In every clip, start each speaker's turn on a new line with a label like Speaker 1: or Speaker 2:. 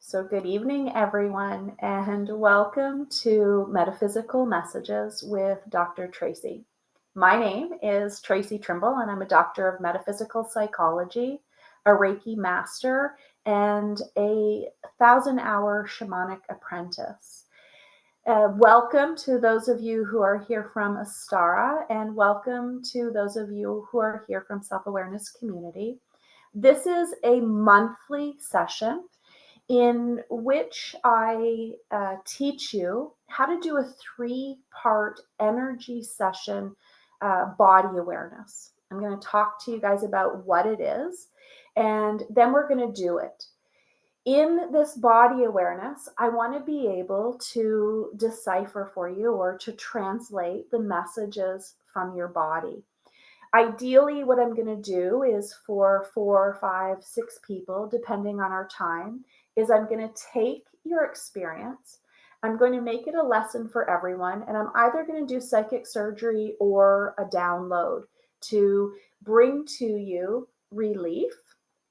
Speaker 1: So good evening, everyone, and welcome to Metaphysical Messages with Dr. Traci. My name is Traci Trimble, and I'm a doctor of metaphysical psychology, a Reiki master, and a 1,000-hour shamanic apprentice. Welcome to those of you who are here from Astara, and welcome to those of you who are here from Self-Awareness Community. This is a monthly session in which I teach you how to do a 3-part energy session body awareness. I'm going to talk to you guys about what it is, and then we're going to do it. In this body awareness, I want to be able to decipher for you or to translate the messages from your body. Ideally, what I'm going to do is for 4, 5, 6 people, depending on our time, is I'm going to take your experience. I'm going to make it a lesson for everyone, and I'm either going to do psychic surgery or a download to bring to you relief,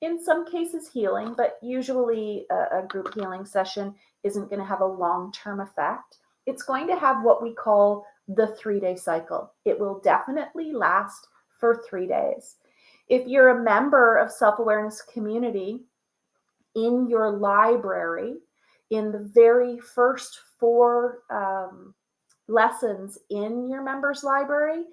Speaker 1: in some cases healing, but usually a group healing session isn't going to have a long-term effect. It's going to have what we call the 3-day cycle. It will definitely last for 3 days. If you're a member of Self-Awareness Community, in your library, in the very first 4 lessons in your members library,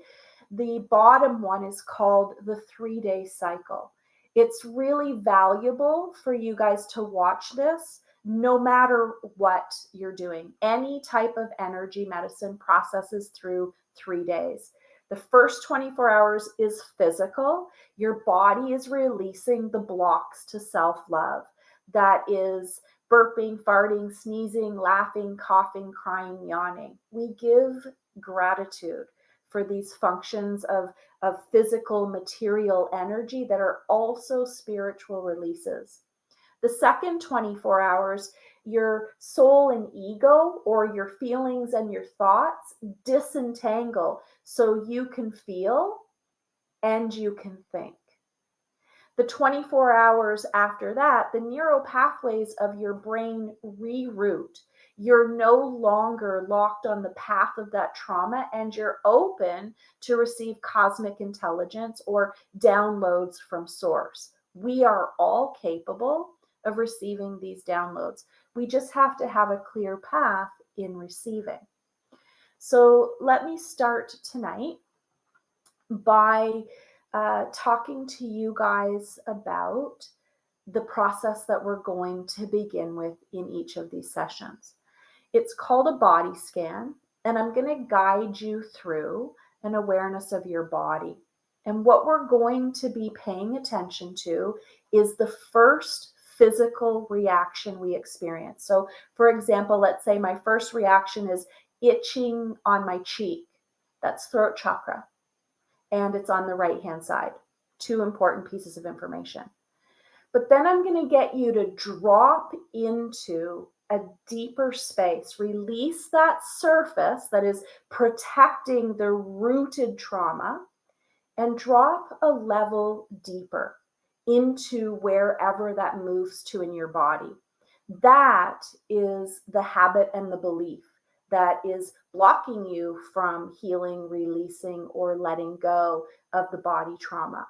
Speaker 1: the bottom one is called the 3-day cycle. It's really valuable for you guys to watch this no matter what you're doing. Any type of energy medicine processes through 3 days. The first 24 hours is physical. Your body is releasing the blocks to self-love. That is burping, farting, sneezing, laughing, coughing, crying, yawning. We give gratitude for these functions of physical material energy that are also spiritual releases. The second 24 hours, your soul and ego, or your feelings and your thoughts, disentangle so you can feel and you can think. The 24 hours after that, the neural pathways of your brain reroute. You're no longer locked on the path of that trauma, and you're open to receive cosmic intelligence or downloads from source. We are all capable of receiving these downloads. We just have to have a clear path in receiving. So let me start tonight by talking to you guys about the process that we're going to begin with in each of these sessions. It's called a body scan, and I'm going to guide you through an awareness of your body. And what we're going to be paying attention to is the first physical reaction we experience. So, for example, let's say my first reaction is itching on my cheek. That's throat chakra. And it's on the right-hand side. 2 important pieces of information. But then I'm going to get you to drop into a deeper space, release that surface that is protecting the rooted trauma, and drop a level deeper into wherever that moves to in your body. That is the habit and the belief that is blocking you from healing, releasing, or letting go of the body trauma.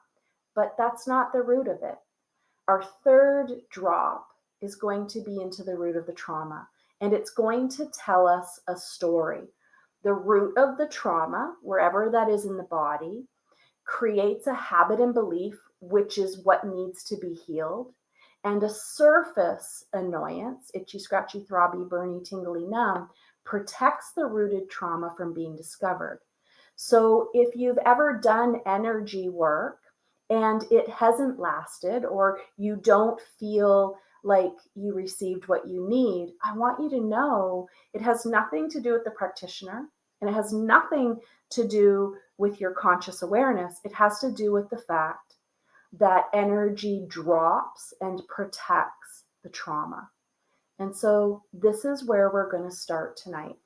Speaker 1: But that's not the root of it. Our third drop is going to be into the root of the trauma, and it's going to tell us a story. The root of the trauma, wherever that is in the body, creates a habit and belief, which is what needs to be healed. And a surface annoyance, itchy, scratchy, throbby, burny, tingly, numb, protects the rooted trauma from being discovered. So if you've ever done energy work and it hasn't lasted, or you don't feel like you received what you need, I want you to know it has nothing to do with the practitioner, and it has nothing to do with your conscious awareness. It has to do with the fact that energy drops and protects the trauma. And so this is where we're going to start tonight.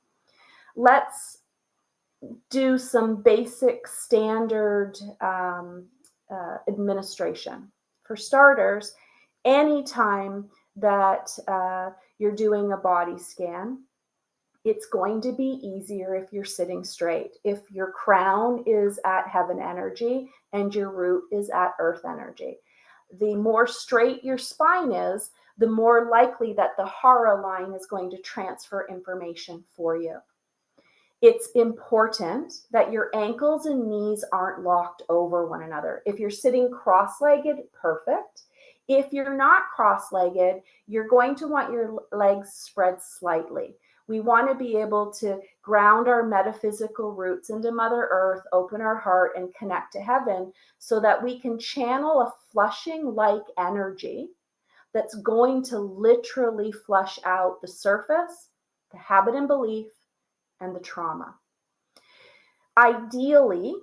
Speaker 1: Let's do some basic standard administration. For starters, anytime that you're doing a body scan, it's going to be easier if you're sitting straight. If your crown is at heaven energy and your root is at earth energy. The more straight your spine is, the more likely that the hara line is going to transfer information for you. It's important that your ankles and knees aren't locked over one another. If you're sitting cross-legged, perfect. If you're not cross-legged, you're going to want your legs spread slightly. We want to be able to ground our metaphysical roots into Mother Earth, open our heart, and connect to heaven so that we can channel a flushing-like energy that's going to literally flush out the surface, the habit and belief, and the trauma. Ideally,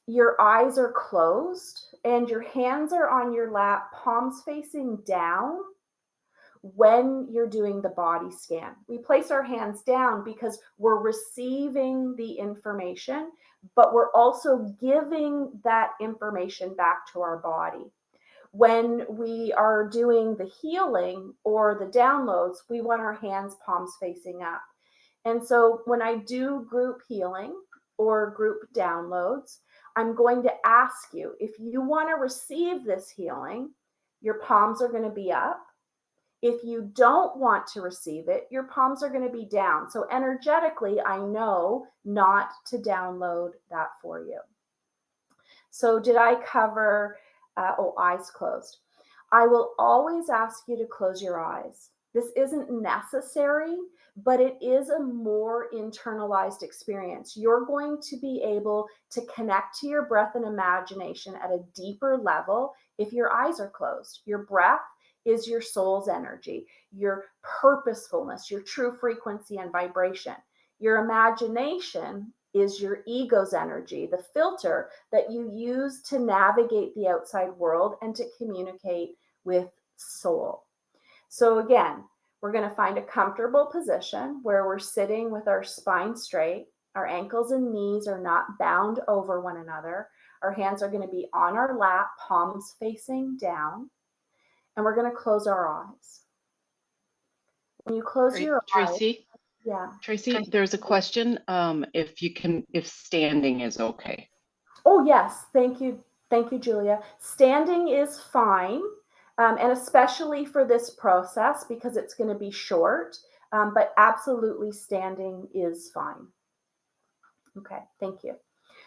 Speaker 1: your eyes are closed and your hands are on your lap, palms facing down when you're doing the body scan. We place our hands down because we're receiving the information, but we're also giving that information back to our body. When we are doing the healing or the downloads, we want our hands palms facing up. And so when I do group healing or group downloads, I'm going to ask you, if you want to receive this healing, your palms are going to be up. If you don't want to receive it, your palms are going to be down. So energetically, I know not to download that for you. So did I cover, eyes closed? I will always ask you to close your eyes. This isn't necessary, but it is a more internalized experience. You're going to be able to connect to your breath and imagination at a deeper level if your eyes are closed. Your breath is your soul's energy, your purposefulness, your true frequency and vibration. Your imagination is your ego's energy, the filter that you use to navigate the outside world and to communicate with soul. So again, we're going to find a comfortable position where we're sitting with our spine straight. Our ankles and knees are not bound over one another. Our hands are going to be on our lap, palms facing down. And we're going to close our eyes. When you close your eyes, yeah.
Speaker 2: Traci, there's a question. If standing is okay.
Speaker 1: Oh yes, thank you, Julia. Standing is fine, and especially for this process because it's going to be short. But absolutely, standing is fine. Okay, thank you.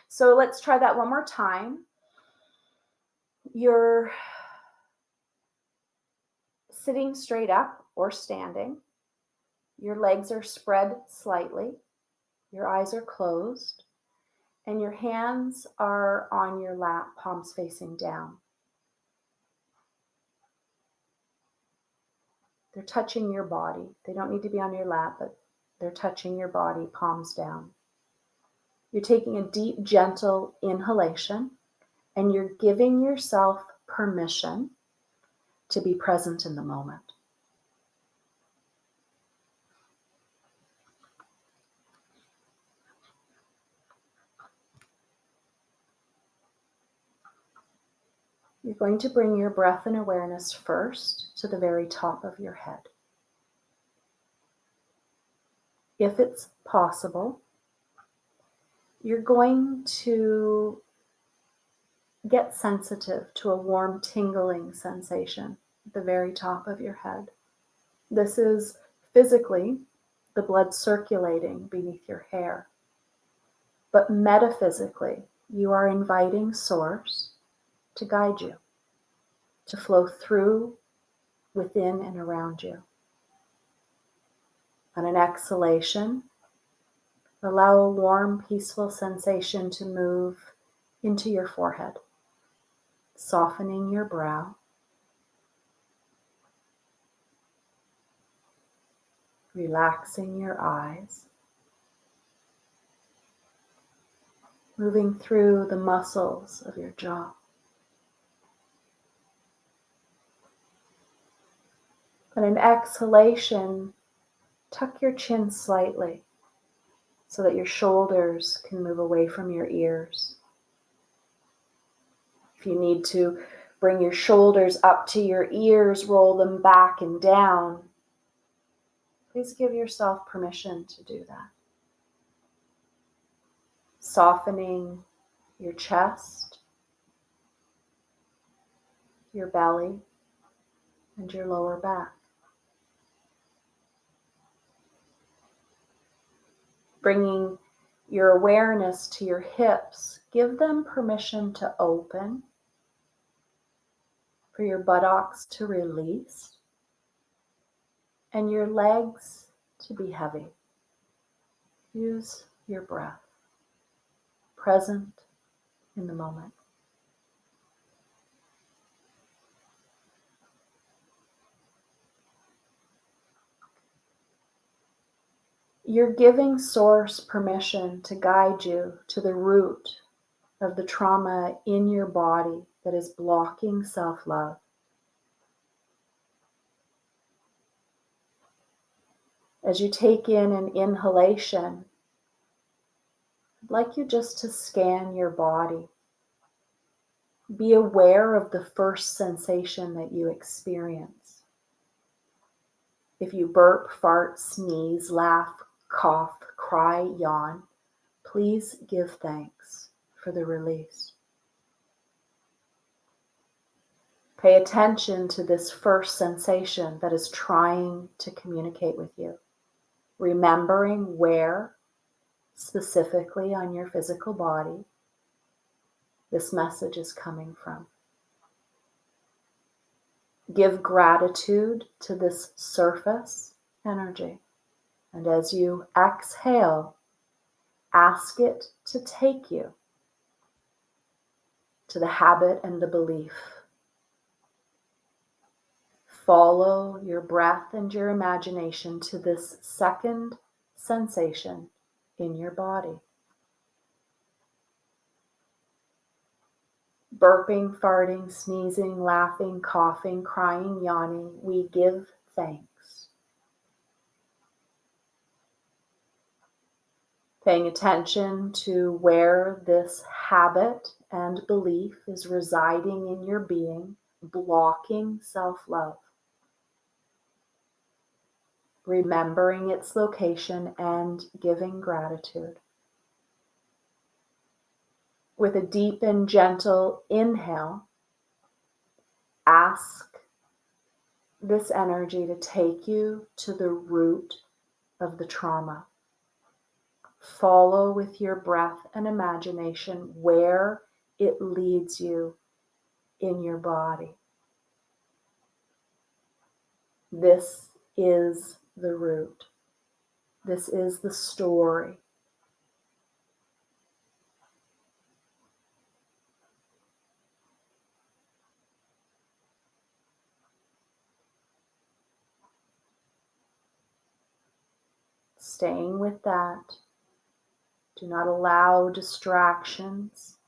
Speaker 1: So let's try that one more time. You're sitting straight up or standing. Your legs are spread slightly. Your eyes are closed. And your hands are on your lap, palms facing down. They're touching your body. They don't need to be on your lap, but they're touching your body, palms down. You're taking a deep, gentle inhalation, and you're giving yourself permission to be present in the moment. You're going to bring your breath and awareness first to the very top of your head. If it's possible, you're going to get sensitive to a warm, tingling sensation at the very top of your head. This is physically the blood circulating beneath your hair. But metaphysically, you are inviting Source to guide you, to flow through, within, and around you. On an exhalation, allow a warm, peaceful sensation to move into your forehead, softening your brow, relaxing your eyes, moving through the muscles of your jaw. On an exhalation, tuck your chin slightly so that your shoulders can move away from your ears. If you need to Bring your shoulders up to your ears, roll them back and down. Please give yourself permission to do that. Softening your chest, your belly, and your lower back. Bringing your awareness to your hips, give them permission to open, for your buttocks to release, and your legs to be heavy. Use your breath, present in the moment. You're giving Source permission to guide you to the root of the trauma in your body that is blocking self-love. As you take in an inhalation, I'd like you just to scan your body. Be aware of the first sensation that you experience. If you burp, fart, sneeze, laugh, cough, cry, yawn, please give thanks for the release. Pay attention to this first sensation that is trying to communicate with you, remembering where, specifically on your physical body, this message is coming from. Give gratitude to this surface energy, and as you exhale, ask it to take you to the habit and the belief. Follow your breath and your imagination to this second sensation in your body. Burping, farting, sneezing, laughing, coughing, crying, yawning, we give thanks. Paying attention to where this habit and belief is residing in your being, blocking self-love. Remembering its location and giving gratitude. With a deep and gentle inhale, ask this energy to take you to the root of the trauma. Follow with your breath and imagination where it leads you in your body. This is the root. This is the story. Staying with that. Do not allow distractions.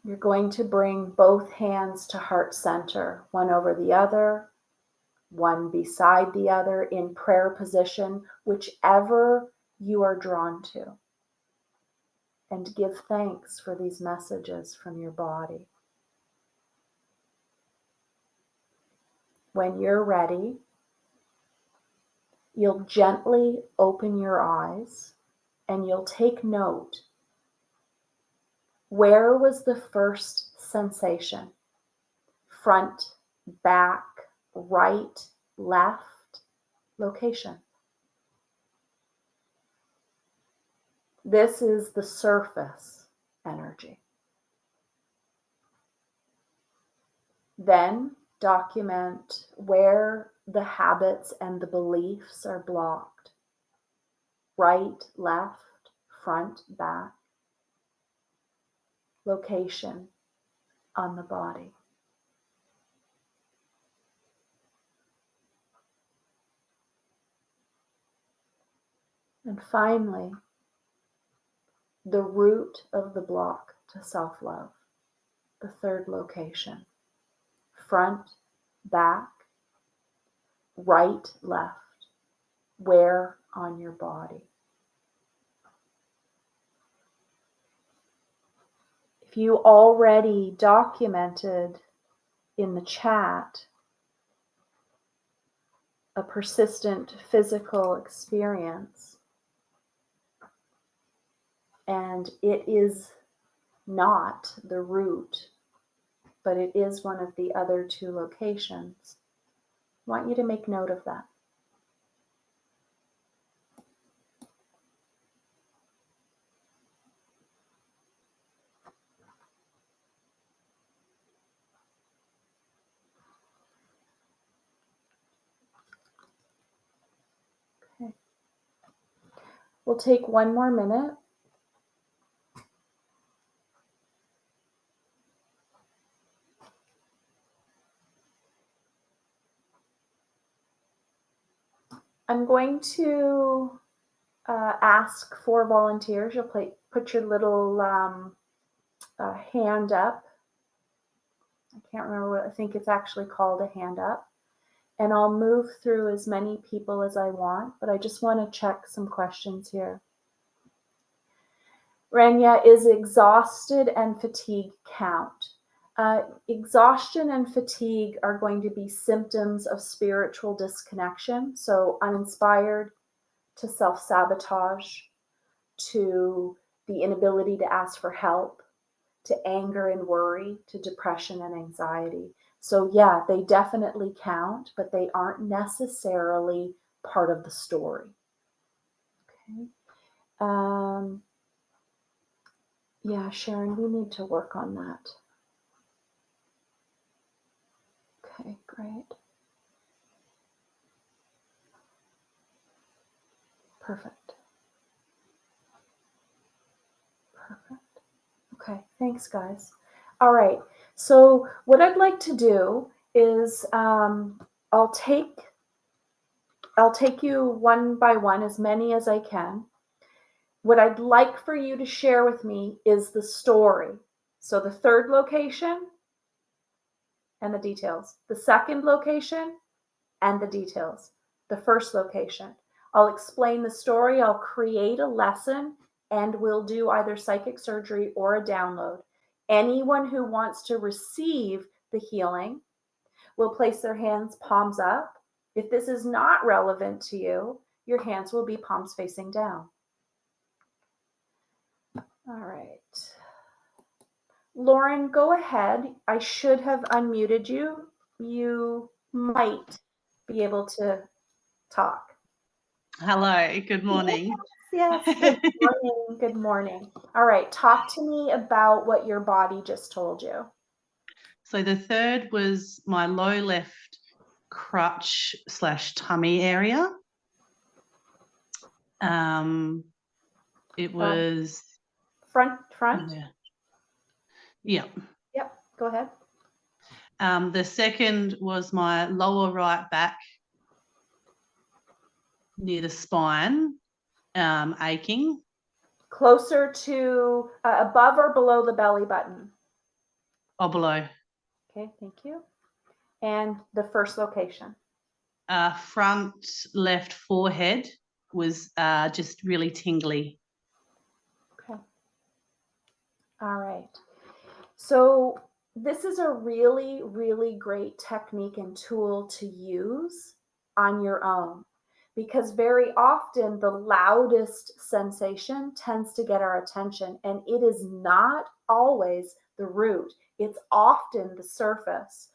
Speaker 1: You're going to bring both hands to heart center, one over the other, one beside the other in prayer position, whichever you are drawn to. And give thanks for these messages from your body. When you're ready, you'll gently open your eyes and you'll take note. Where was the first sensation? Front, back, right, left, location. This is the surface energy. Then document where the habits and the beliefs are blocked. Right, left, front, back. Location on the body. And finally, the root of the block to self-love, the third location. Front, back, right, left, where on your body. If you already documented in the chat a persistent physical experience, and it is not the root, but it is one of the other two locations, I want you to make note of that. Okay. We'll take one more minute. I'm going to ask for volunteers. You'll put your little hand up. I can't remember what, I think it's actually called a hand up. And I'll move through as many people as I want, but I just want to check some questions here. Rania, is exhausted and fatigue count? Exhaustion and fatigue are going to be symptoms of spiritual disconnection. So uninspired, to self-sabotage, to the inability to ask for help, to anger and worry, to depression and anxiety. So yeah, they definitely count, but they aren't necessarily part of the story. Okay. Yeah, Sharon, we need to work on that. Okay, great. Perfect. Perfect. Okay, thanks, guys. All right, so what I'd like to do is I'll take you one by one, as many as I can. What I'd like for you to share with me is the story. So the third location and the details. The second location and the details. The first location. I'll explain the story. I'll create a lesson, and we'll do either psychic surgery or a download. Anyone who wants to receive the healing will place their hands palms up. If this is not relevant to you, your hands will be palms facing down. All right. Lauren, go ahead. I should have unmuted you. You might be able to talk.
Speaker 3: Hello, good morning.
Speaker 1: Yes, good morning. Good morning. All right, talk to me about what your body just told you.
Speaker 3: So the third was my low left crutch / tummy area. It was
Speaker 1: front.
Speaker 3: Yeah.
Speaker 1: Yep, go ahead.
Speaker 3: The second was my lower right back near the spine, aching.
Speaker 1: Closer to above or below the belly button?
Speaker 3: Oh, below.
Speaker 1: Okay, thank you. And the first location?
Speaker 3: Front left forehead was just really tingly.
Speaker 1: Okay. All right. So this is a really, really great technique and tool to use on your own, because very often the loudest sensation tends to get our attention, and it is not always the root. It's often the surface.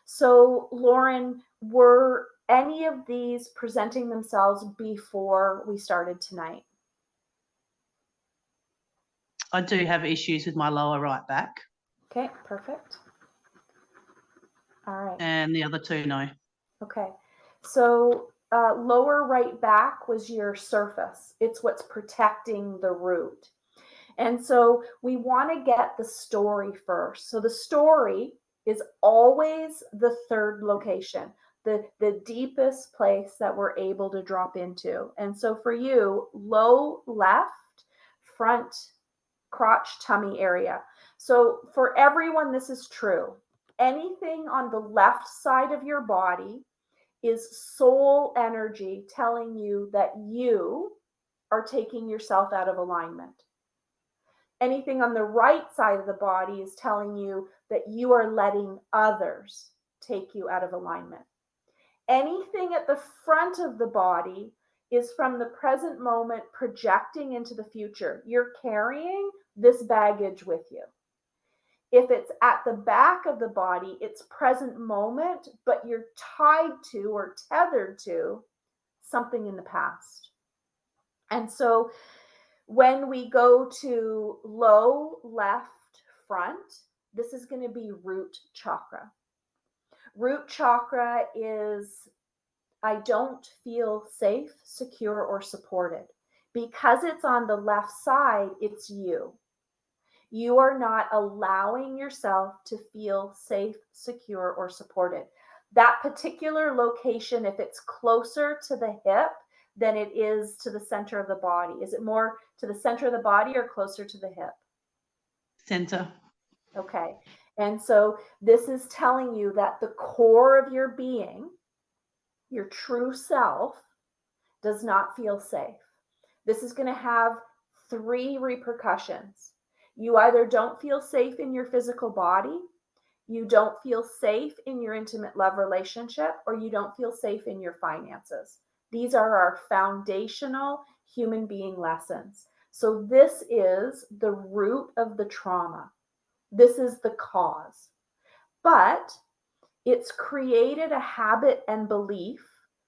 Speaker 1: So Lauren, were any of these presenting themselves before we started tonight?
Speaker 3: I do have issues with my lower right back.
Speaker 1: Okay, perfect. All right.
Speaker 3: And the other two, no.
Speaker 1: Okay. So lower right back was your surface. It's what's protecting the root. And so we want to get the story first. So the story is always the third location, the deepest place that we're able to drop into. And so for you, low left, front crotch, tummy area. So for everyone, this is true. Anything on the left side of your body is soul energy telling you that you are taking yourself out of alignment. Anything on the right side of the body is telling you that you are letting others take you out of alignment. Anything at the front of the body is from the present moment projecting into the future. You're carrying this baggage with you. If it's at the back of the body, it's present moment, but you're tied to or tethered to something in the past. And so when we go to low left front, this is going to be root chakra. Root chakra is, I don't feel safe, secure, or supported. Because it's on the left side, it's you. You are not allowing yourself to feel safe, secure, or supported. That particular location, if it's closer to the hip than it is to the center of the body, is it more to the center of the body or closer to the hip?
Speaker 3: Center.
Speaker 1: Okay. And so this is telling you that the core of your being, your true self, does not feel safe. This is going to have 3 repercussions. You either don't feel safe in your physical body, you don't feel safe in your intimate love relationship, or you don't feel safe in your finances. These are our foundational human being lessons. So this is the root of the trauma. This is the cause. But it's created a habit and belief,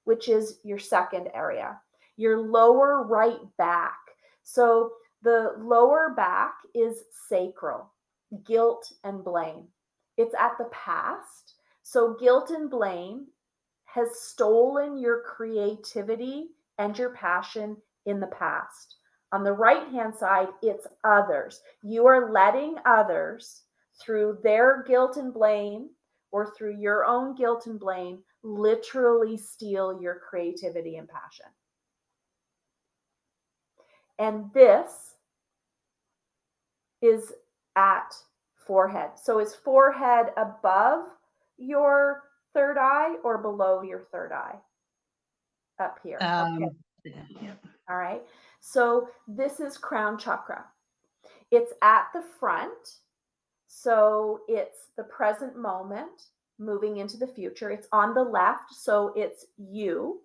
Speaker 1: which is your second area, your lower right back. So the lower back is sacral, guilt and blame. It's at the past. So guilt and blame has stolen your creativity and your passion in the past. On the right-hand side, it's others. You are letting others, through their guilt and blame or through your own guilt and blame, literally steal your creativity and passion. And this is at forehead. So is forehead above your third eye or below your third eye? Up here. Okay.
Speaker 3: Yeah.
Speaker 1: All right. So this is crown chakra. It's at the front. So it's the present moment moving into the future. It's on the left. So it's you.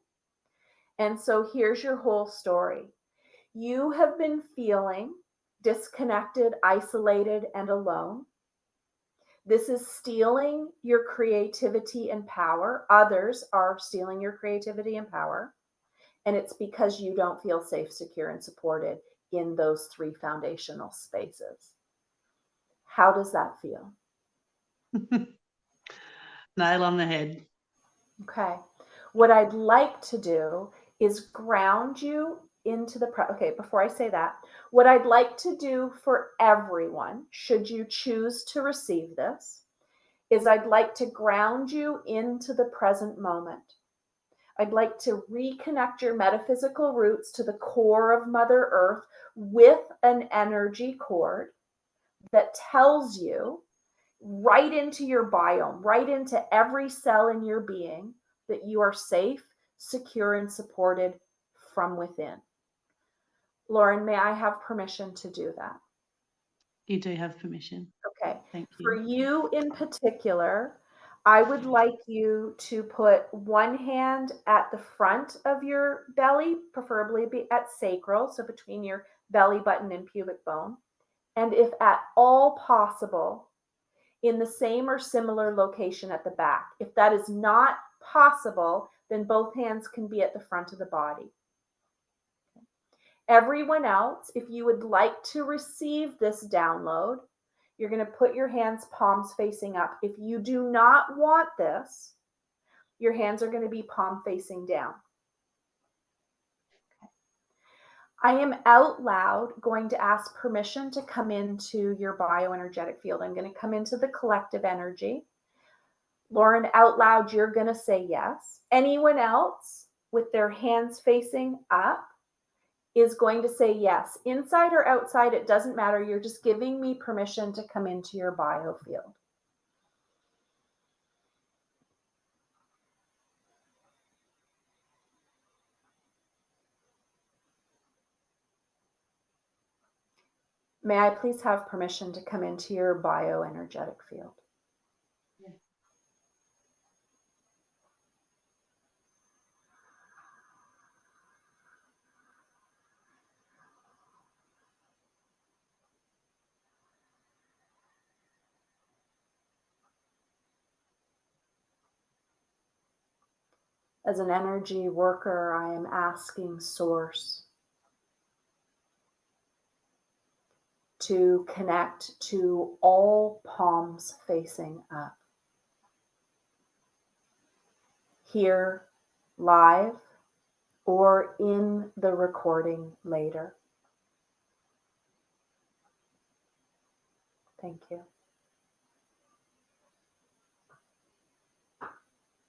Speaker 1: And so here's your whole story. You have been feeling disconnected, isolated, and alone. This is stealing your creativity and power. Others are stealing your creativity and power. And it's because you don't feel safe, secure, and supported in those 3 foundational spaces. How does that feel?
Speaker 3: Nail on the head.
Speaker 1: Okay. What I'd like to do is ground you into the okay, before I say that, what I'd like to do for everyone, should you choose to receive this, is I'd like to ground you into the present moment. I'd like to reconnect your metaphysical roots to the core of Mother Earth with an energy cord that tells you right into your biome, right into every cell in your being, that you are safe, secure, and supported from within. Lauren, may I have permission to do that?
Speaker 3: You do have permission.
Speaker 1: Okay.
Speaker 3: Thank you.
Speaker 1: For you in particular, I would like you to put one hand at the front of your belly, preferably be at sacral, so between your belly button and pubic bone. And if at all possible, in the same or similar location at the back. If that is not possible, then both hands can be at the front of the body. Everyone else, if you would like to receive this download, you're going to put your hands palms facing up. If you do not want this, your hands are going to be palm facing down. I am out loud going to ask permission to come into your bioenergetic field. I'm going to come into the collective energy. Lauren, out loud, you're going to say yes. Anyone else with their hands facing up is going to say yes. Inside or outside, it doesn't matter. You're just giving me permission to come into your biofield. May I please have permission to come into your bioenergetic field?
Speaker 3: Yeah.
Speaker 1: As an energy worker, I am asking Source to connect to all palms facing up. Here, live, or in the recording later. Thank you.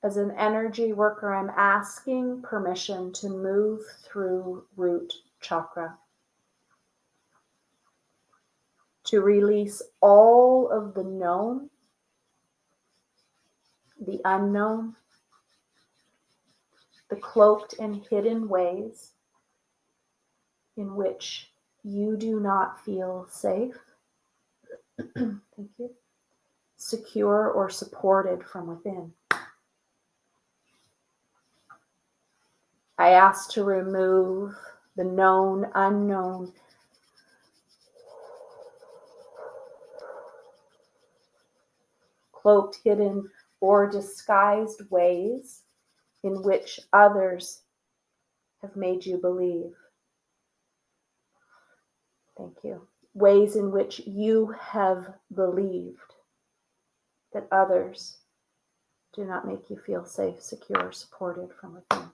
Speaker 1: As an energy worker, I'm asking permission to move through root chakra, to release all of the known, the unknown, the cloaked and hidden ways in which you do not feel safe, thank you, secure, or supported from within. I ask to remove the known, unknown, cloaked, hidden, or disguised ways in which others have made you believe. Thank you. Ways in which you have believed that others do not make you feel safe, secure, supported from within.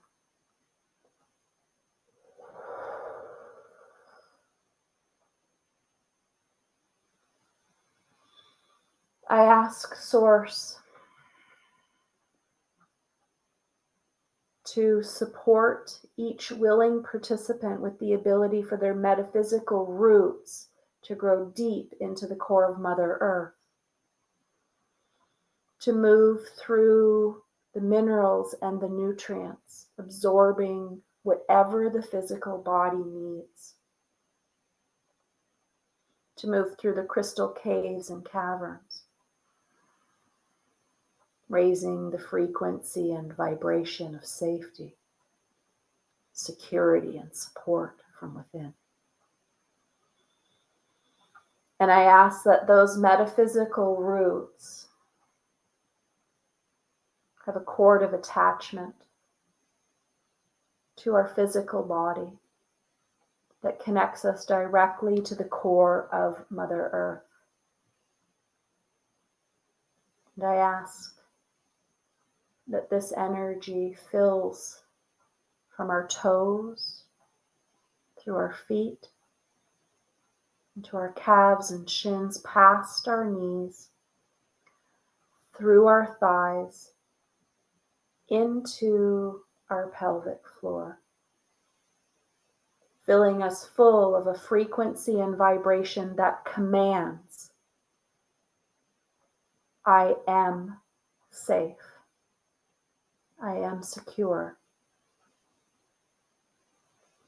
Speaker 1: I ask Source to support each willing participant with the ability for their metaphysical roots to grow deep into the core of Mother Earth, to move through the minerals and the nutrients, absorbing whatever the physical body needs, to move through the crystal caves and caverns, raising the frequency and vibration of safety, security, and support from within. And I ask that those metaphysical roots have a cord of attachment to our physical body that connects us directly to the core of Mother Earth. And I ask that this energy fills from our toes, through our feet, into our calves and shins, past our knees, through our thighs, into our pelvic floor, filling us full of a frequency and vibration that commands, I am safe. I am secure.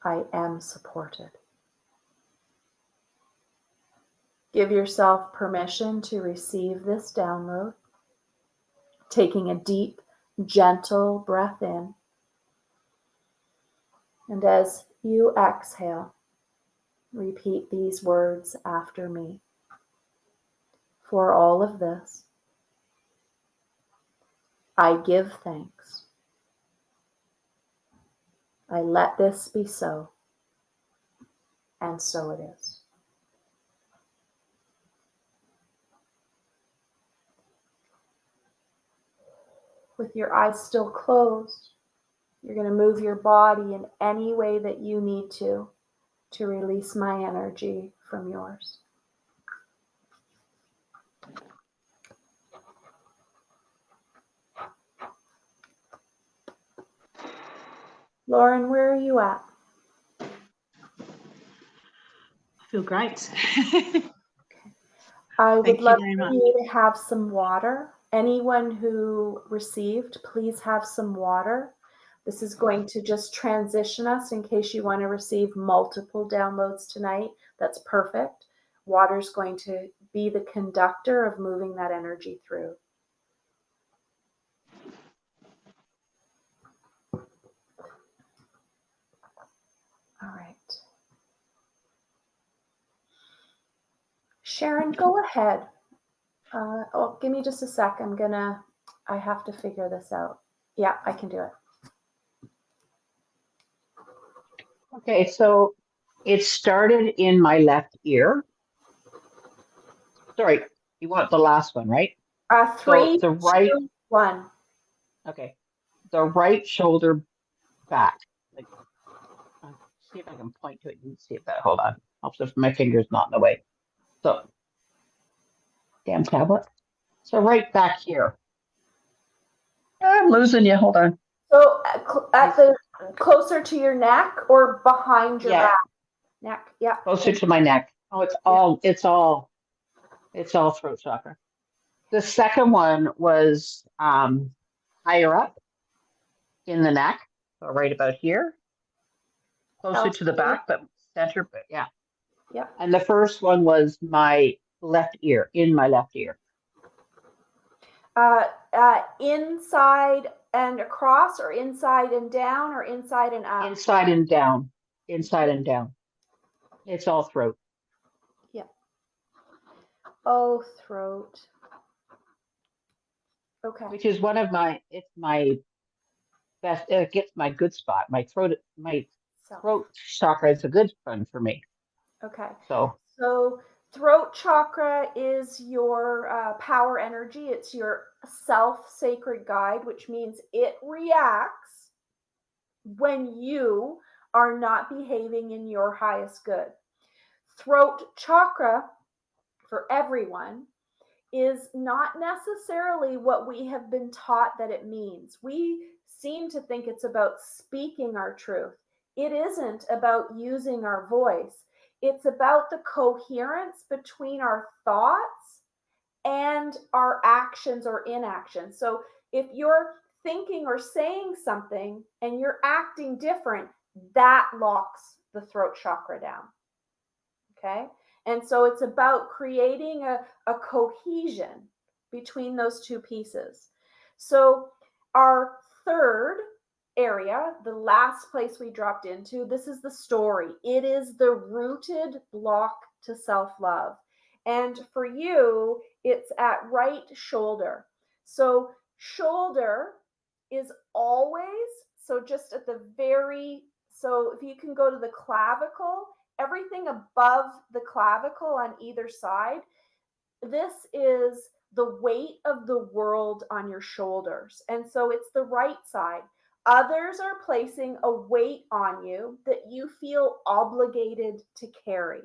Speaker 1: I am supported. Give yourself permission to receive this download, taking a deep, gentle breath in. And as you exhale, repeat these words after me. For all of this, I give thanks. I let this be so, and so it is. With your eyes still closed, you're going to move your body in any way that you need to release my energy from yours. Lauren, where are you at?
Speaker 3: I feel great.
Speaker 1: I would
Speaker 3: Thank you
Speaker 1: love
Speaker 3: very
Speaker 1: for
Speaker 3: much.
Speaker 1: you to have some water. Anyone who received, please have some water. This is going to just transition us in case you want to receive multiple downloads tonight. That's perfect. Water's going to be the conductor of moving that energy through. All right. Sharon, go ahead. Oh, give me just a sec. I have to figure this out. Yeah, I can do it.
Speaker 4: Okay, so it started in my left ear. Sorry, you want the last one, right?
Speaker 1: 3,
Speaker 4: So the right,
Speaker 1: 2, 1.
Speaker 4: okay, the right shoulder back. Like, see if I can point to it. You can see if that. Hold on. Helps if my finger's not in the way. So, damn tablet. So right back here. I'm losing you. Hold on.
Speaker 1: So at the closer to your neck or behind your back? Neck. Yeah.
Speaker 4: Closer to my neck. Oh, it's all throat chakra. The second one was higher up in the neck, so right about here, closer to the back, but center. But yeah.
Speaker 1: Yeah.
Speaker 4: And the first one was my left ear, in my left ear.
Speaker 1: Inside and across, or inside and down, or inside and up?
Speaker 4: Inside and down. Inside and down. It's all throat.
Speaker 1: Yeah. Oh, throat. Okay.
Speaker 4: Which is one of it's my best, it gets my good spot. My throat chakra is a good one for me.
Speaker 1: Okay.
Speaker 4: So
Speaker 1: throat chakra is your power energy. It's your self-sacred guide, which means it reacts when you are not behaving in your highest good. Throat chakra, for everyone, is not necessarily what we have been taught that it means. We seem to think it's about speaking our truth. It isn't about using our voice. It's about the coherence between our thoughts and our actions or inactions. So if you're thinking or saying something and you're acting different, that locks the throat chakra down. Okay? And so it's about creating a cohesion between those two pieces. So our third area, the last place we dropped into, this is the story. It is the rooted block to self-love. And for you, it's at right shoulder. So shoulder is always, so just at the very, so if you can go to the clavicle, everything above the clavicle on either side, this is the weight of the world on your shoulders. And so it's the right side. Others are placing a weight on you that you feel obligated to carry.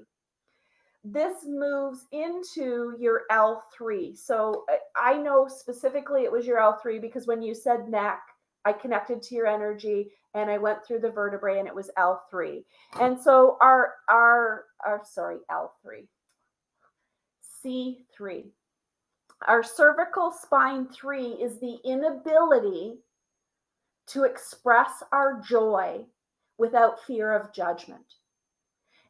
Speaker 1: This moves into your L3. So I know specifically it was your L3 because when you said neck, I connected to your energy and I went through the vertebrae and it was L3. And so our L3, C3. Our cervical spine 3 is the inability to express our joy without fear of judgment.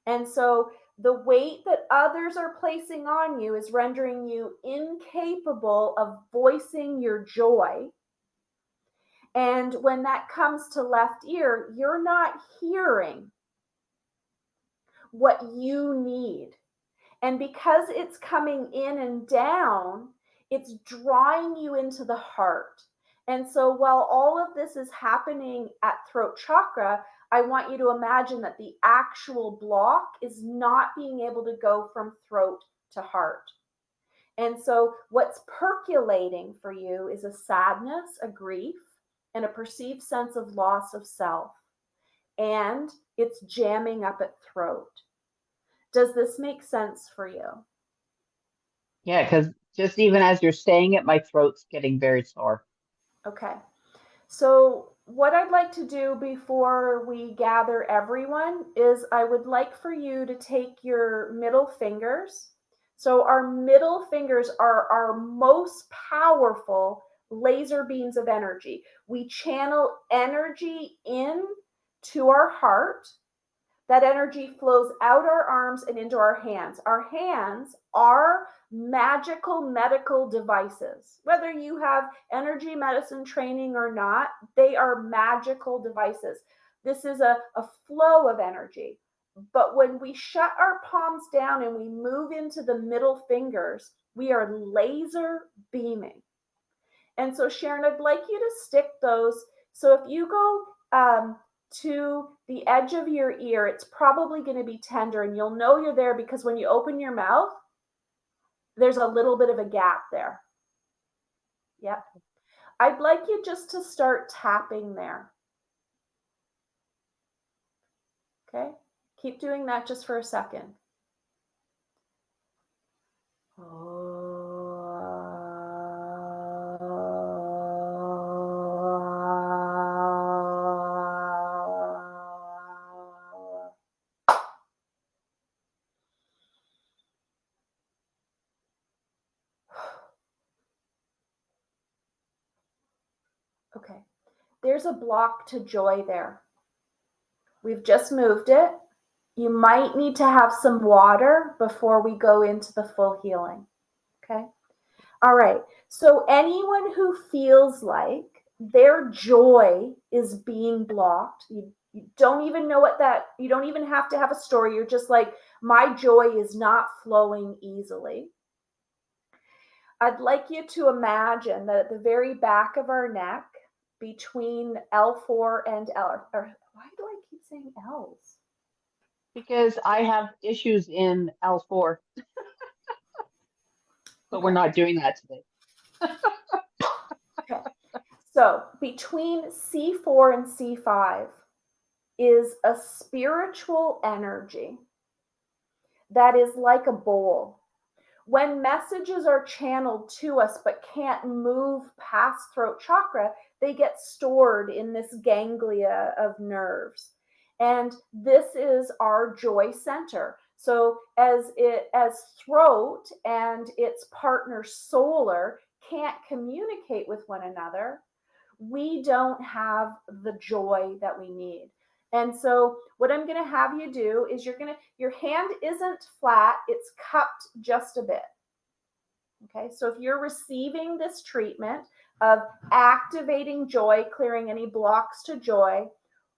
Speaker 1: And so the weight that others are placing on you is rendering you incapable of voicing your joy. And when that comes to left ear, you're not hearing what you need. And because it's coming in and down, it's drawing you into the heart. And so while all of this is happening at throat chakra, I want you to imagine that the actual block is not being able to go from throat to heart. And so what's percolating for you is a sadness, a grief, and a perceived sense of loss of self. And it's jamming up at throat. Does this make sense for you?
Speaker 4: yeah, because just even as you're saying it, my throat's getting very sore.
Speaker 1: Okay. So what I'd like to do before we gather everyone is I would like for you to take your middle fingers. So our middle fingers are our most powerful laser beams of energy. We channel energy in to our heart That energy flows out our arms and into our hands. Our hands are magical medical devices. Whether you have energy medicine training or not, they are magical devices. This is a flow of energy. But when we shut our palms down and we move into the middle fingers, we are laser beaming. And so, Sharon, I'd like you to stick those. So if you go to the edge of your ear, it's probably going to be tender, and you'll know you're there because when you open your mouth, there's a little bit of a gap there. Yep. I'd like you just to start tapping there. Okay. Keep doing that just for a second. Okay. There's a block to joy there. We've just moved it. You might need to have some water before we go into the full healing. Okay. All right. So anyone who feels like their joy is being blocked, you don't even know what that, you don't even have to have a story. You're just like, my joy is not flowing easily. I'd like you to imagine that at the very back of our neck, between L4 and L, or why do I keep saying L's?
Speaker 4: Because I have issues in L4. But we're not doing that today.
Speaker 1: Okay. So between C4 and C5 is a spiritual energy that is like a bowl. When messages are channeled to us but can't move past throat chakra, they get stored in this ganglia of nerves. And this is our joy center. So as throat and its partner solar can't communicate with one another, we don't have the joy that we need. And so what I'm going to have you do is your hand isn't flat, it's cupped just a bit. Okay, so if you're receiving this treatment of activating joy, clearing any blocks to joy,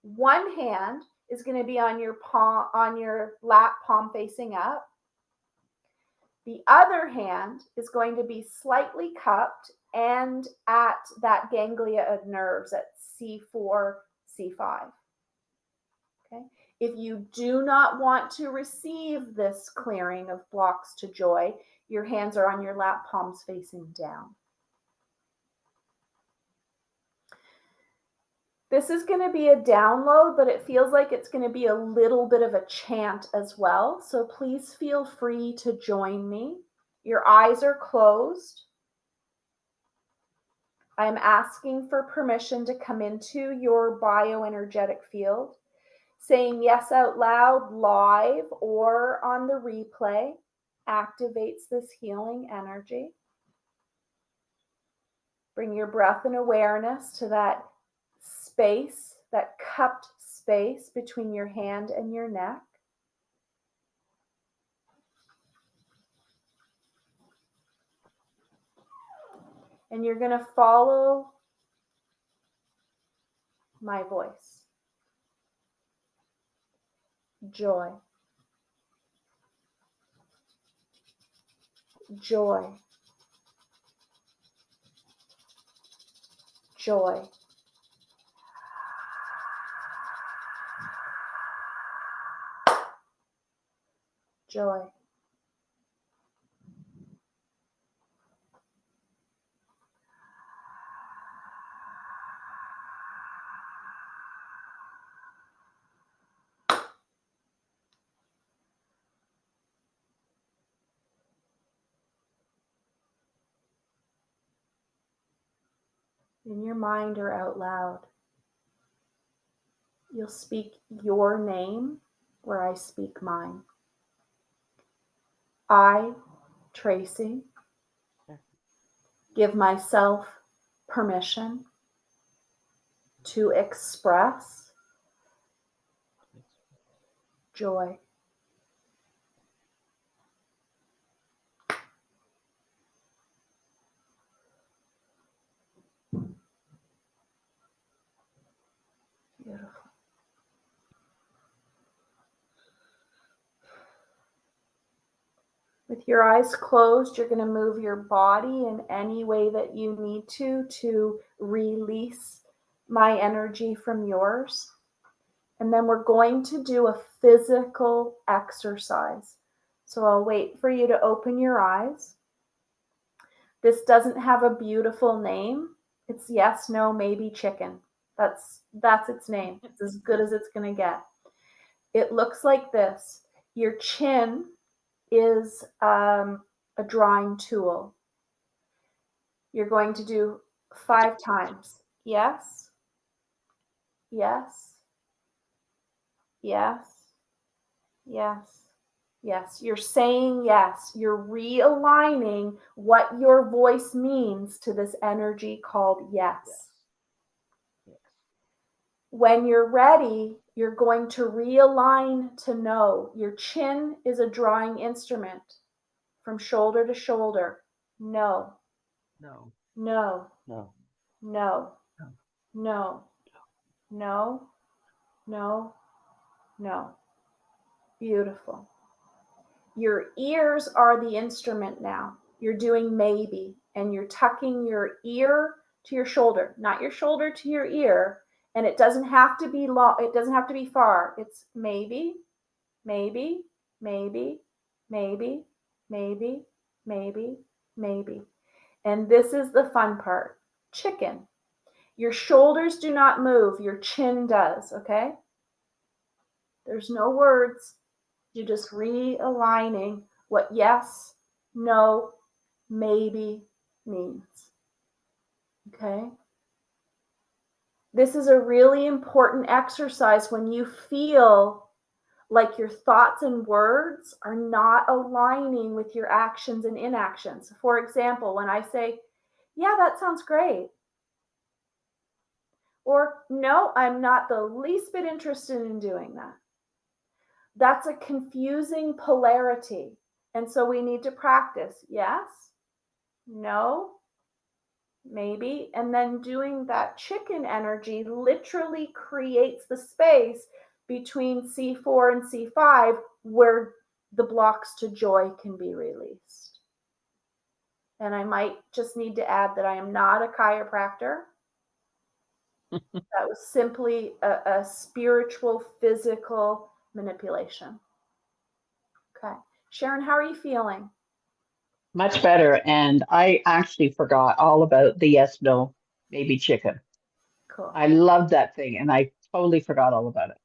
Speaker 1: one hand is going to be on your palm, on your lap, palm facing up. The other hand is going to be slightly cupped and at that ganglia of nerves at C4, C5. Okay. If you do not want to receive this clearing of blocks to joy, your hands are on your lap, palms facing down. This is going to be a download, but it feels like it's going to be a little bit of a chant as well. So please feel free to join me. Your eyes are closed. I'm asking for permission to come into your bioenergetic field. Saying yes out loud, live or on the replay, activates this healing energy. Bring your breath and awareness to that space, that cupped space between your hand and your neck. And you're going to follow my voice. Joy. Joy. Joy. Joy. In your mind or out loud, you'll speak your name where I speak mine. I, Traci, give myself permission to express joy. Beautiful. With your eyes closed, you're going to move your body in any way that you need to release my energy from yours. And then we're going to do a physical exercise. So I'll wait for you to open your eyes. This doesn't have a beautiful name. It's yes, no, maybe chicken. That's its name. It's as good as it's going to get. It looks like this. Your chin is a drawing tool. You're going to do 5 times. Yes, yes, yes, yes, yes. You're saying yes. You're realigning what your voice means to this energy called yes. When you're ready, you're going to realign to no. Your chin is a drawing instrument from shoulder to shoulder. No.
Speaker 4: No.
Speaker 1: No.
Speaker 4: No.
Speaker 1: No. No. No. No. No. Beautiful. Your ears are the instrument now. You're doing maybe, and you're tucking your ear to your shoulder, not your shoulder to your ear. And it doesn't have to be long. It doesn't have to be far. It's maybe, maybe, maybe, maybe, maybe, maybe, maybe. And this is the fun part. Chicken. Your shoulders do not move. Your chin does, okay? There's no words. You're just realigning what yes, no, maybe means. Okay? This is a really important exercise when you feel like your thoughts and words are not aligning with your actions and inactions. For example, when I say, yeah, that sounds great. Or, no, I'm not the least bit interested in doing that. That's a confusing polarity. And so we need to practice yes, no, maybe. And then doing that chicken energy literally creates the space between C4 and C5 where the blocks to joy can be released. And I might just need to add that I am not a chiropractor. That was simply a spiritual, physical manipulation. Okay. Sharon, how are you feeling?
Speaker 4: Much better. And I actually forgot all about the yes, no, maybe chicken.
Speaker 1: Cool.
Speaker 4: I love that thing and I totally forgot all about it.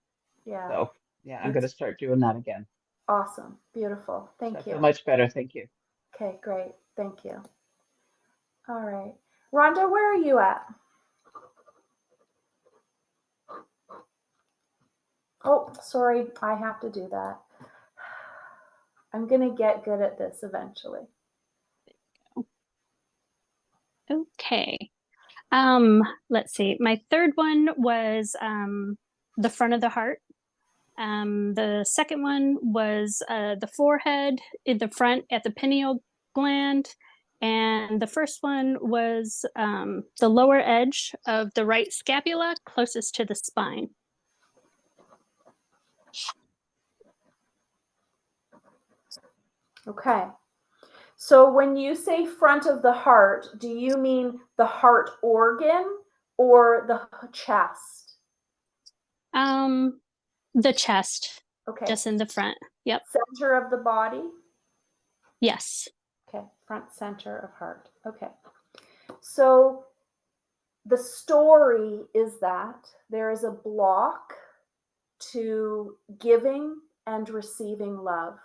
Speaker 1: Yeah.
Speaker 4: So yeah, I'm going to start doing that again.
Speaker 1: Awesome. Beautiful. Thank
Speaker 4: I
Speaker 1: you.
Speaker 4: feel much better. Thank you.
Speaker 1: Okay, great. Thank you. All right. Rhonda, where are you at? Oh, sorry. I have to do that. I'm going to get good at this eventually.
Speaker 5: Okay. Let's see. My third one was the front of the heart. The second one was the forehead in the front at the pineal gland. And the first one was the lower edge of the right scapula closest to the spine.
Speaker 1: Okay. So when you say front of the heart, do you mean the heart organ or the chest?
Speaker 5: The chest.
Speaker 1: Okay.
Speaker 5: Just in the front. Yep.
Speaker 1: Center of the body?
Speaker 5: Yes.
Speaker 1: Okay. Front center of heart. Okay. So the story is that there is a block to giving and receiving love.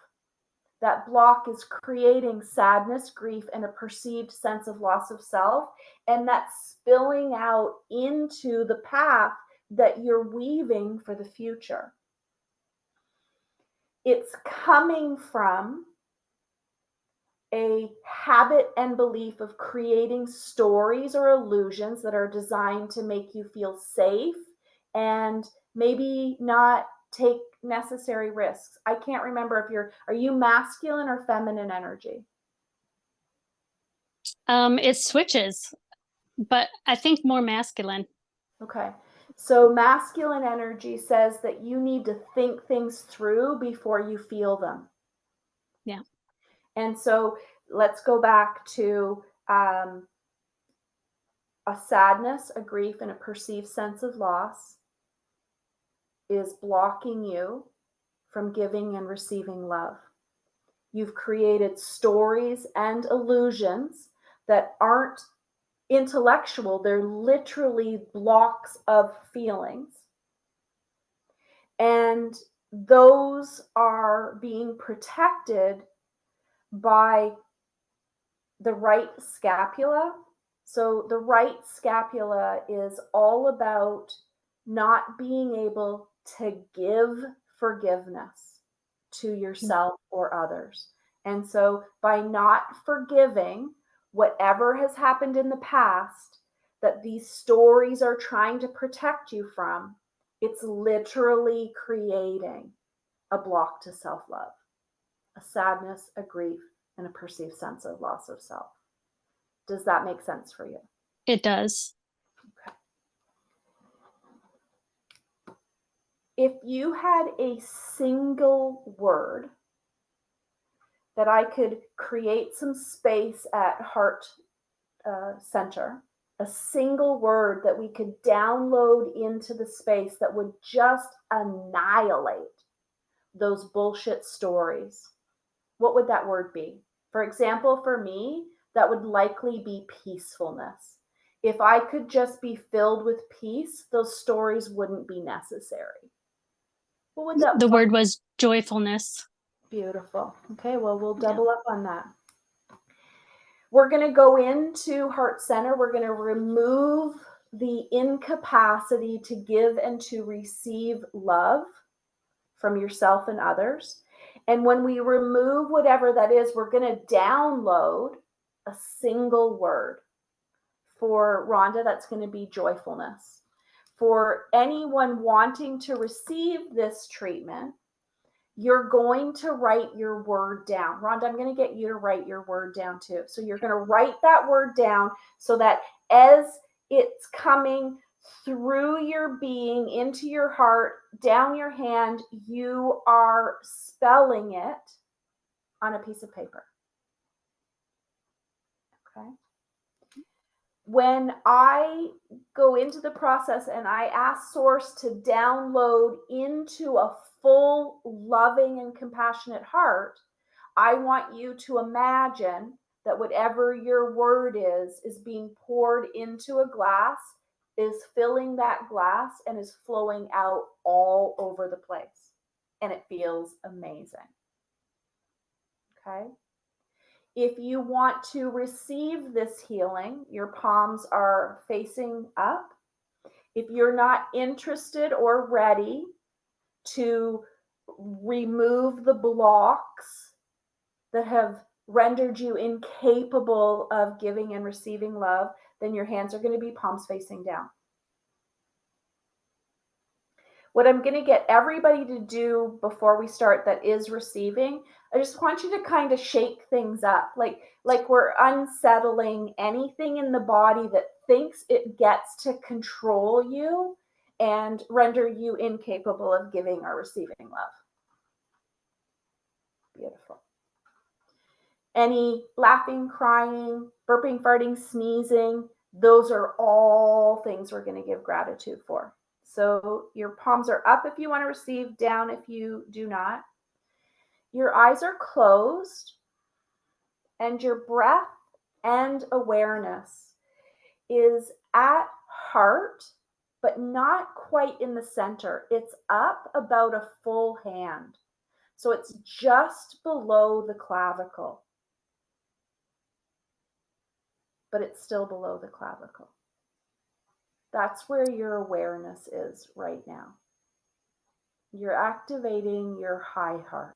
Speaker 1: That block is creating sadness, grief, and a perceived sense of loss of self. And that's spilling out into the path that you're weaving for the future. It's coming from a habit and belief of creating stories or illusions that are designed to make you feel safe and maybe not take necessary risks. I can't remember if are you masculine or feminine energy?
Speaker 5: It switches, but I think more masculine.
Speaker 1: Okay. So masculine energy says that you need to think things through before you feel them.
Speaker 5: Yeah.
Speaker 1: And so let's go back to a sadness, a grief, and a perceived sense of loss is blocking you from giving and receiving love. You've created stories and illusions that aren't intellectual, they're literally blocks of feelings. And those are being protected by the right scapula. So the right scapula is all about not being able to give forgiveness to yourself or others. And so by not forgiving whatever has happened in the past that these stories are trying to protect you from, it's literally creating a block to self-love, a sadness, a grief, and a perceived sense of loss of self. Does that make sense for you?
Speaker 5: It does.
Speaker 1: Okay. If you had a single word that I could create some space at heart center, a single word that we could download into the space that would just annihilate those bullshit stories, what would that word be? For example, for me, that would likely be peacefulness. If I could just be filled with peace, those stories wouldn't be necessary. What would that
Speaker 5: The word was joyfulness.
Speaker 1: Beautiful. Okay, well, we'll double up on that. We're going to go into heart center. We're going to remove the incapacity to give and to receive love from yourself and others. And when we remove whatever that is, we're going to download a single word. For Rhonda, that's going to be joyfulness. For anyone wanting to receive this treatment, you're going to write your word down. Rhonda, I'm going to get you to write your word down too. So you're going to write that word down so that as it's coming through your being, into your heart, down your hand, you are spelling it on a piece of paper. Okay. When I go into the process and I ask Source to download into a full, loving, and compassionate heart, I want you to imagine that whatever your word is being poured into a glass, is filling that glass, and is flowing out all over the place. And it feels amazing. Okay? If you want to receive this healing, your palms are facing up. If you're not interested or ready to remove the blocks that have rendered you incapable of giving and receiving love, then your hands are going to be palms facing down. What I'm going to get everybody to do before we start that is receiving, I just want you to kind of shake things up, like we're unsettling anything in the body that thinks it gets to control you and render you incapable of giving or receiving love. Beautiful. Any laughing, crying, burping, farting, sneezing, those are all things we're going to give gratitude for. So your palms are up if you want to receive, down if you do not. Your eyes are closed, and your breath and awareness is at heart, but not quite in the center. It's up about a full hand. So it's just below the clavicle, but it's still below the clavicle. That's where your awareness is right now. You're activating your high heart.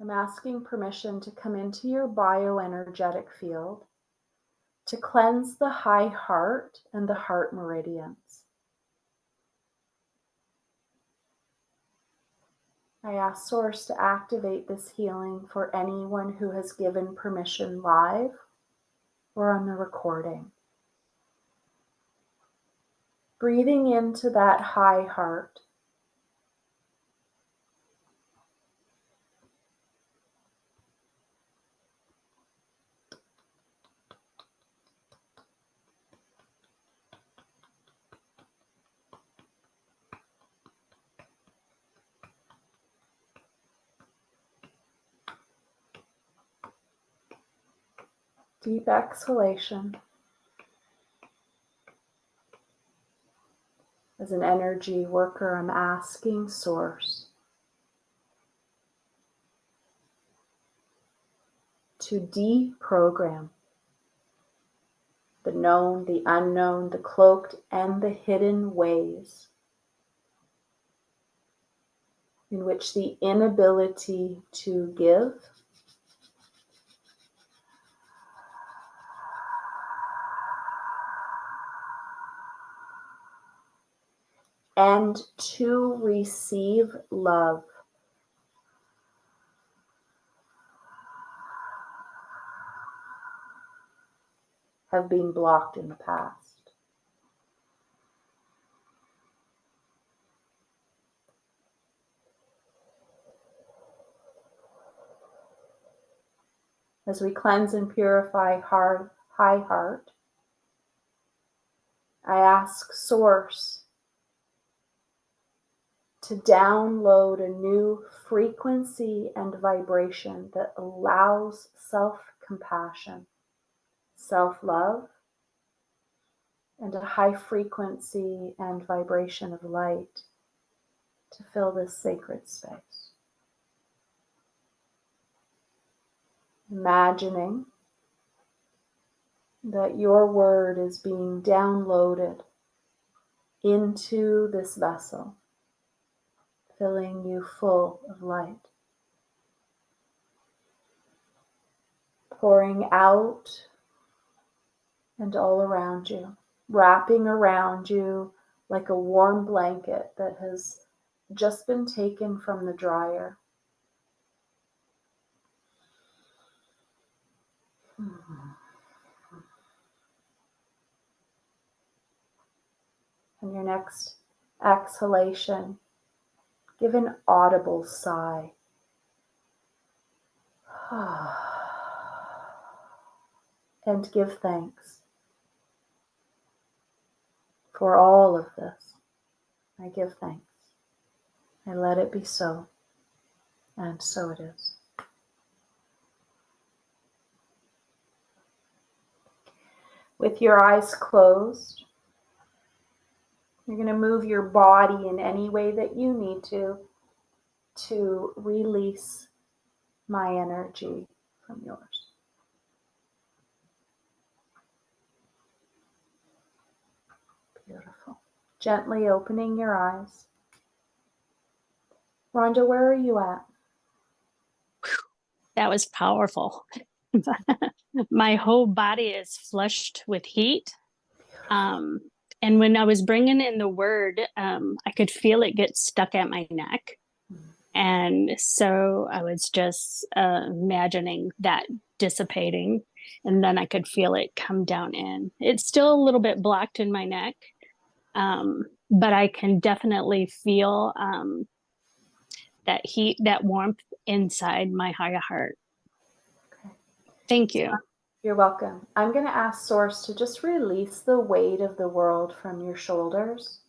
Speaker 1: I'm asking permission to come into your bioenergetic field to cleanse the high heart and the heart meridians. I ask Source to activate this healing for anyone who has given permission live or on the recording. Breathing into that high heart. Deep exhalation. As an energy worker, I'm asking Source to deprogram the known, the unknown, the cloaked, and the hidden ways in which the inability to give and to receive love have been blocked in the past. As we cleanse and purify high heart, I ask Source to download a new frequency and vibration that allows self-compassion, self-love, and a high frequency and vibration of light to fill this sacred space. Imagining that your word is being downloaded into this vessel, filling you full of light, pouring out and all around you, wrapping around you like a warm blanket that has just been taken from the dryer. And your next exhalation, give an audible sigh. And give thanks for all of this. I give thanks. I let it be so. And so it is. With your eyes closed, you're going to move your body in any way that you need to release my energy from yours. Beautiful. Gently opening your eyes. Rhonda, where are you at?
Speaker 5: That was powerful. My whole body is flushed with heat. And when I was bringing in the word, I could feel it get stuck at my neck. And so I was just imagining that dissipating, and then I could feel it come down in. It's still a little bit blocked in my neck, but I can definitely feel that heat, that warmth inside my higher heart.
Speaker 1: Okay.
Speaker 5: Thank you.
Speaker 1: You're welcome. I'm going to ask Source to just release the weight of the world from your shoulders,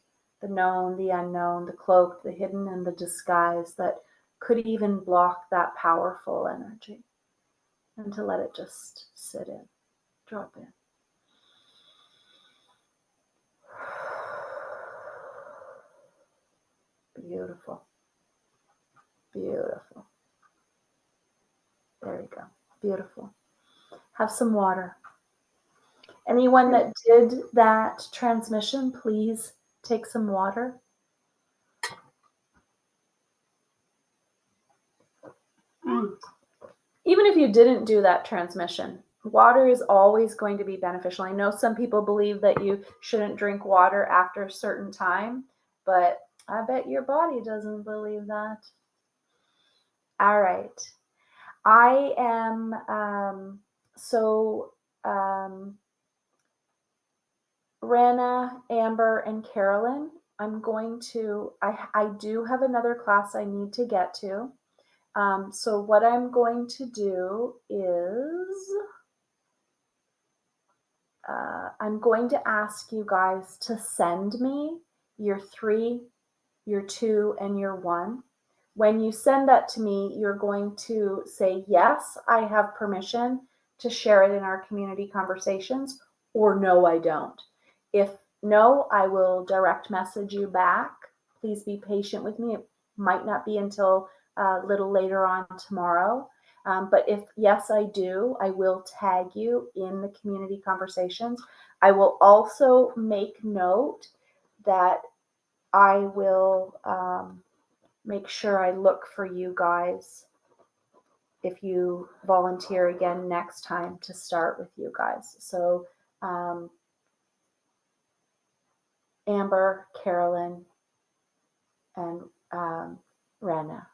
Speaker 1: the known, the unknown, the cloaked, the hidden, and the disguised that could even block that powerful energy, and to let it just sit in, drop in. Beautiful. Beautiful. There you go. Beautiful. Have some water. Anyone that did that transmission, please take some water. Even if you didn't do that transmission, water is always going to be beneficial. I know some people believe that you shouldn't drink water after a certain time, but I bet your body doesn't believe that. All right. I am, Rana, Amber, and Carolyn, I'm going to, I do have another class I need to get to. So what I'm going to do is, I'm going to ask you guys to send me your 3, your 2, and your 1. When you send that to me, you're going to say, yes, I have permission to share it in our community conversations, or no, I don't. If no, I will direct message you back. Please be patient with me. It might not be until a little later on tomorrow. But if yes, I do, I will tag you in the community conversations. I will also make note that I will make sure I look for you guys if you volunteer again next time to start with you guys. So Amber, Carolyn, and Rana.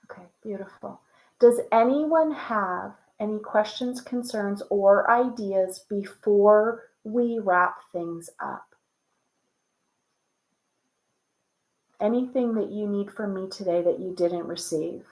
Speaker 1: Okay, beautiful. Does anyone have any questions, concerns, or ideas before we wrap things up? Anything that you need from me today that you didn't receive?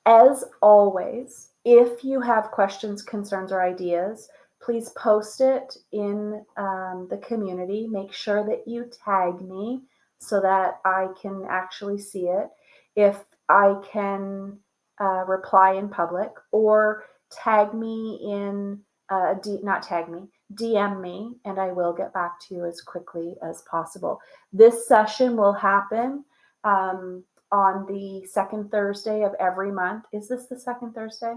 Speaker 1: As always, if you have questions, concerns, or ideas, please post it in the community. Make sure that you tag me so that I can actually see it. If I can reply in public, or tag me in, not tag me, DM me, and I will get back to you as quickly as possible. This session will happen on the second Thursday of every month. Is this the second Thursday?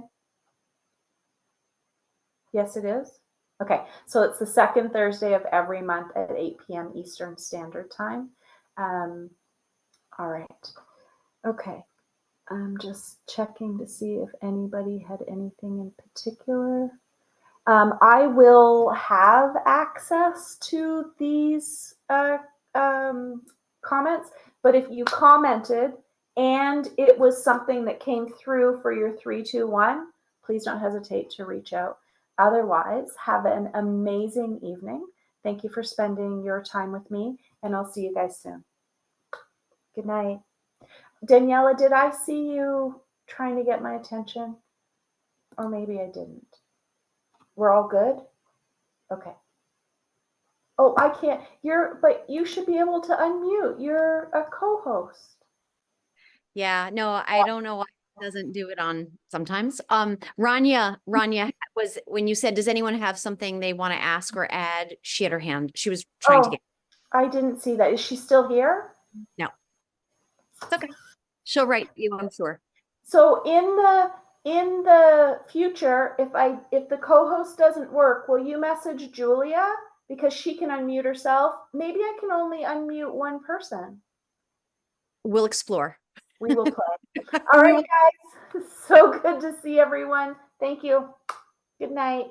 Speaker 1: Yes, it is. Okay, so it's the second Thursday of every month at 8 p.m. Eastern Standard Time. All right. Okay. I'm just checking to see if anybody had anything in particular. I will have access to these comments, but if you commented and it was something that came through for your 3, 2, 1, please don't hesitate to reach out. Otherwise, have an amazing evening. Thank you for spending your time with me, and I'll see you guys soon. Good night. Daniela, did I see you trying to get my attention? Or maybe I didn't. We're all good? Okay. Oh, I can't. But you should be able to unmute. You're a co-host.
Speaker 6: Yeah, no, I don't know why it doesn't do it on sometimes. Rania was, when you said, does anyone have something they want to ask or add? She had her hand. She was trying to get.
Speaker 1: I didn't see that. Is she still here?
Speaker 6: No. It's okay. She'll write you, I'm sure.
Speaker 1: So in the future, if the co-host doesn't work, will you message Julia? Because she can unmute herself. Maybe I can only unmute one person.
Speaker 6: We'll explore.
Speaker 1: We will play. All right, guys. So good to see everyone. Thank you. Good night.